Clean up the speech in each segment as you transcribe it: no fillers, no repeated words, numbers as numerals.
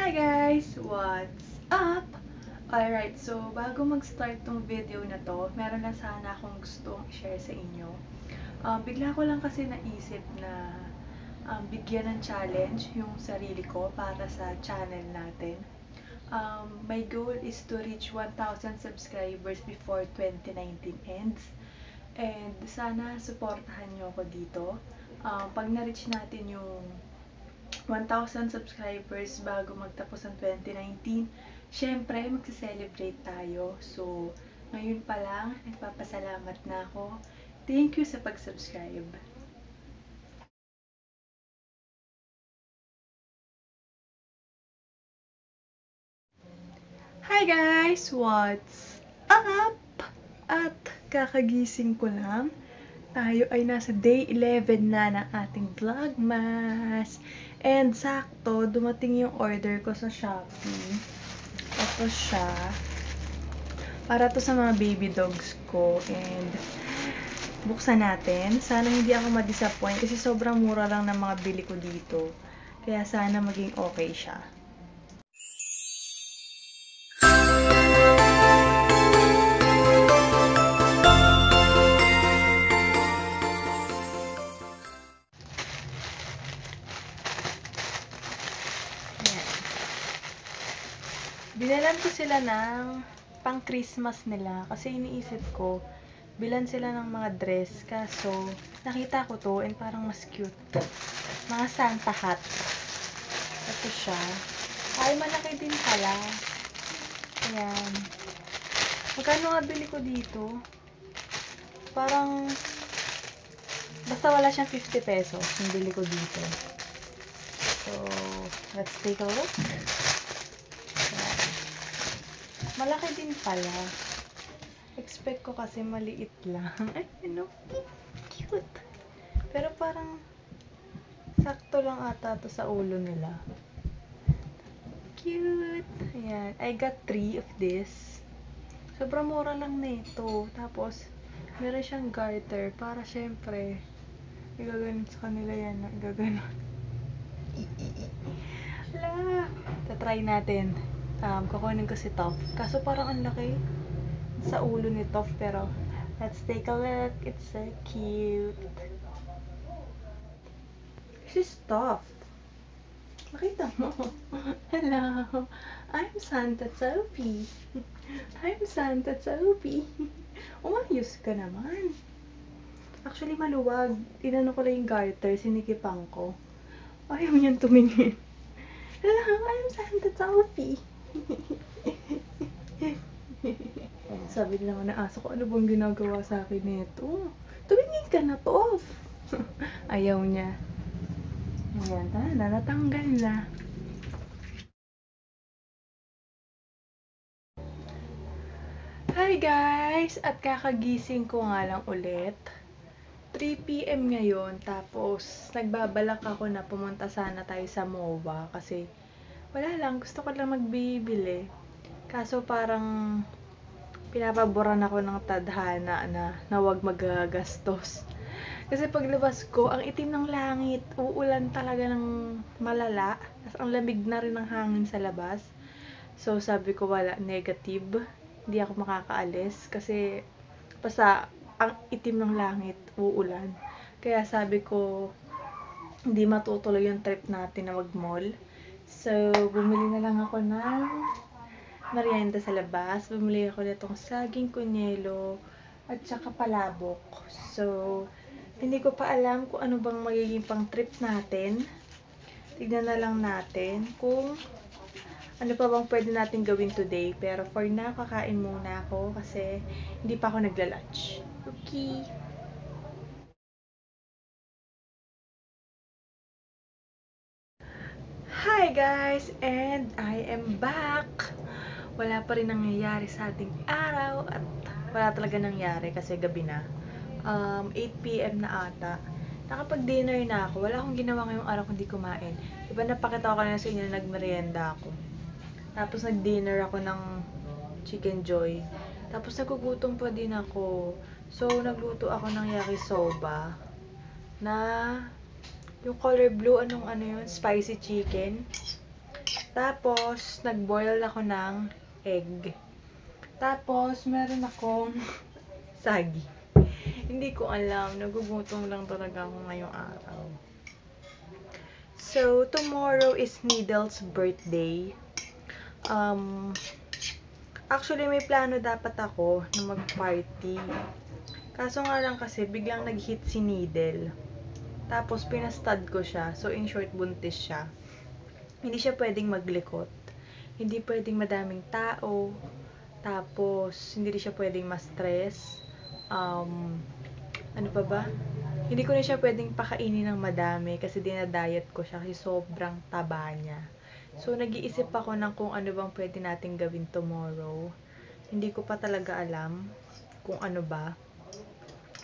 Hi guys! What's up? Alright, so bago mag-start tong video na to, meron na sana akong gustong i-share sa inyo. Bigla ko lang kasi naisip na bigyan ng challenge yung sarili ko para sa channel natin. My goal is to reach 1,000 subscribers before 2019 ends. And sana supportahan nyo ako dito. Pag na-reach natin yung 1,000 subscribers bago magtapos ang 2019, syempre, magse-celebrate tayo. So, ngayon pa lang, nagpapasalamat na ako. Thank you sa pag-subscribe. Hi guys! What's up? At kakagising ko lang. Tayo ay nasa day 11 na ng ating vlogmas. And sakto, dumating yung order ko sa Shopee. Ito siya. Para to sa mga baby dogs ko. And buksan natin. Sana hindi ako ma-disappoint kasi sobrang mura lang ng mga bili ko dito. Kaya sana maging okay siya. Binalan ko sila ng pang-Christmas nila kasi iniisip ko, bilan sila ng mga dress. Kaso, nakita ko to and parang mas cute. Mga Santa hat. Ito siya. Ay, malaki din pala. Ayan. Magkano nga bili ko dito? Parang, basta wala siyang 50 pesos yung bili ko dito. So, let's take a look. Malaki din pala. Expect ko kasi maliit lang. Ay, ano? Cute. Pero parang sakto lang ata to sa ulo nila. Cute. Ayan. I got 3 of this. Sobrang mura lang nito. Tapos, meron siyang garter para syempre, igaganon sa kanila yan. Igaganon. Hala. Tatry natin. Kukunin ko si Toph. Kaso parang ang laki sa ulo ni Toph, pero let's take a look. It's so cute. She's Toph. Makita mo. Hello. I'm Santa Sophie. I'm Santa Sophie. Umayos ka naman. Actually, maluwag. Inano ko lang yung garter. Sinikipang ko. Ayaw niyang tumingin. Hello. I'm Santa Sophie. Sabi naman na aso ko, ano bang ginagawa sa akin nito? Tumingin ka na, Toph! Ayaw niya. Ayan, natanggal na. Hi guys! At kakagising ko nga lang ulit. 3 PM ngayon, tapos nagbabalak ako na pumunta sana tayo sa MOA kasi wala lang, gusto ko lang magbibili. Kaso parang pinapaboran ako ng tadhana na wag magagastos. Kasi paglabas ko, ang itim ng langit, uulan talaga ng malala. Tapos ang lamig na rin ng hangin sa labas. So sabi ko wala, negative. Hindi ako makakaalis kasi basta ang itim ng langit, uulan. Kaya sabi ko, hindi matutuloy yung trip natin na mag-mall. So, bumili na lang ako ng merienda sa labas. Bumili ako nitong saging kunyelo at saka palabok. So, hindi ko pa alam kung ano bang magiging pang trip natin. Tignan na lang natin kung ano pa bang pwede natin gawin today. Pero for now, kakain muna ako kasi hindi pa ako nagla-lunch. Okay. Hi guys! And I am back! Wala pa rin nangyayari sa ating araw at wala talaga nangyari kasi gabi na. 8 PM na ata. Nakapag-dinner na ako. Wala akong ginawa ngayong araw kundi kumain. Diba napakita ko kanina sa inyo na nagmerienda ako. Tapos nag-dinner ako ng Chicken Joy. Tapos nagugutom pa din ako. So, nagluto ako ng yakisoba na yung color blue, ano yun? Spicy chicken. Tapos, nag-boil ako ng egg. Tapos, meron akong saging. Hindi ko alam. Nagugutom lang talaga ako ngayong araw. So, tomorrow is Needle's birthday. Actually, may plano dapat ako na mag-party. Kaso nga lang kasi, biglang nag-hit si Needle. Tapos, pinastad ko siya. So, in short, buntis siya. Hindi siya pwedeng maglikot. Hindi pwedeng madaming tao. Tapos, hindi rin siya pwedeng ma-stress. Ano pa ba? Hindi ko na siya pwedeng pakainin ng madami kasi dinadiet ko siya kasi sobrang taba niya. So, nag-iisip ako ng kung ano bang pwede natin gawin tomorrow. Hindi ko pa talaga alam kung ano ba.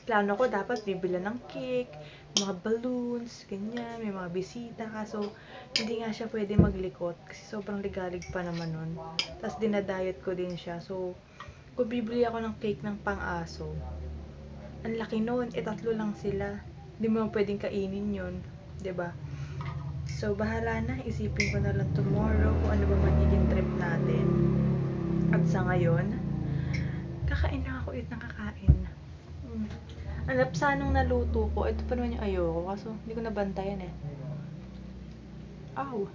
Plano ko dapat bibili ng cake, mga balloons, ganyan, may mga bisita. Kaso, hindi nga siya pwede maglikot kasi sobrang ligalig pa naman nun. Tapos, dinadiet ko din siya. So, kung bibili ako ng cake ng pang-aso, ang laki nun, 3 lang sila. Hindi mo pwedeng kainin yun, 'di ba? So, bahala na. Isipin ko na lang tomorrow kung ano ba magiging trip natin. At sa ngayon, kakain na ako ulit ng kakain. Ang lapsanong naluto ko, ito pa naman yung ayoko. Kaso, hindi ko nabantayan eh. Ow!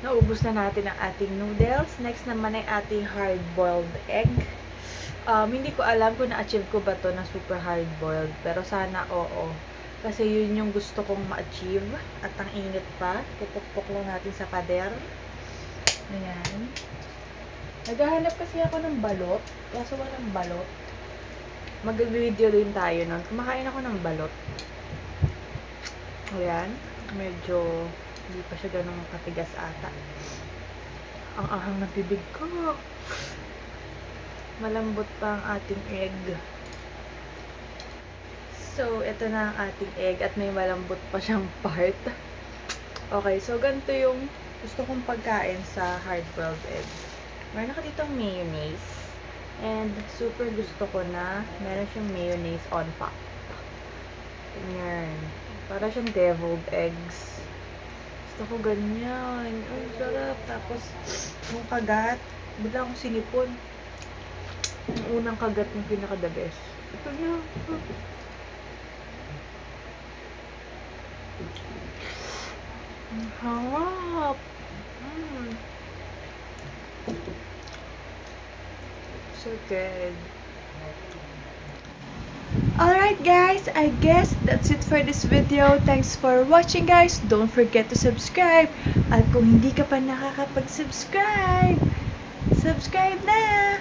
Naubos na natin ang ating noodles. Next naman ay ating hard-boiled egg. Hindi ko alam kung na-achieve ko ba to na super hard-boiled. Pero sana oo. Kasi yun yung gusto kong ma-achieve. At ang init pa. Pupukpok lang natin sa pader. Ayan. Naghahanap kasi ako ng balot. Kaso walang balot. Mag-video din tayo nun. Kumakain ako ng balot. Ayan. Medyo hindi pa siya ganun katigas ata. Ang ahang ng bibig ko. Malambot pa ang ating egg. So, ito na ang ating egg at may malambot pa siyang part. Okay, so ganito yung gusto kong pagkain sa hard-boiled egg. Meron ako ditong mayonnaise. And super gusto ko na meron siyang mayonnaise on top. Ganyan. Para siyang deviled eggs. Gusto ko ganyan. Ay, sarap. Tapos, yung kagat, bigla akong sinipon. Yung unang kagat yung pinaka-the best. Ito na. Ang harap. So good. Alright guys, I guess that's it for this video. Thanks for watching guys. Don't forget to subscribe. At kung hindi ka pa nakakapag-subscribe, subscribe na!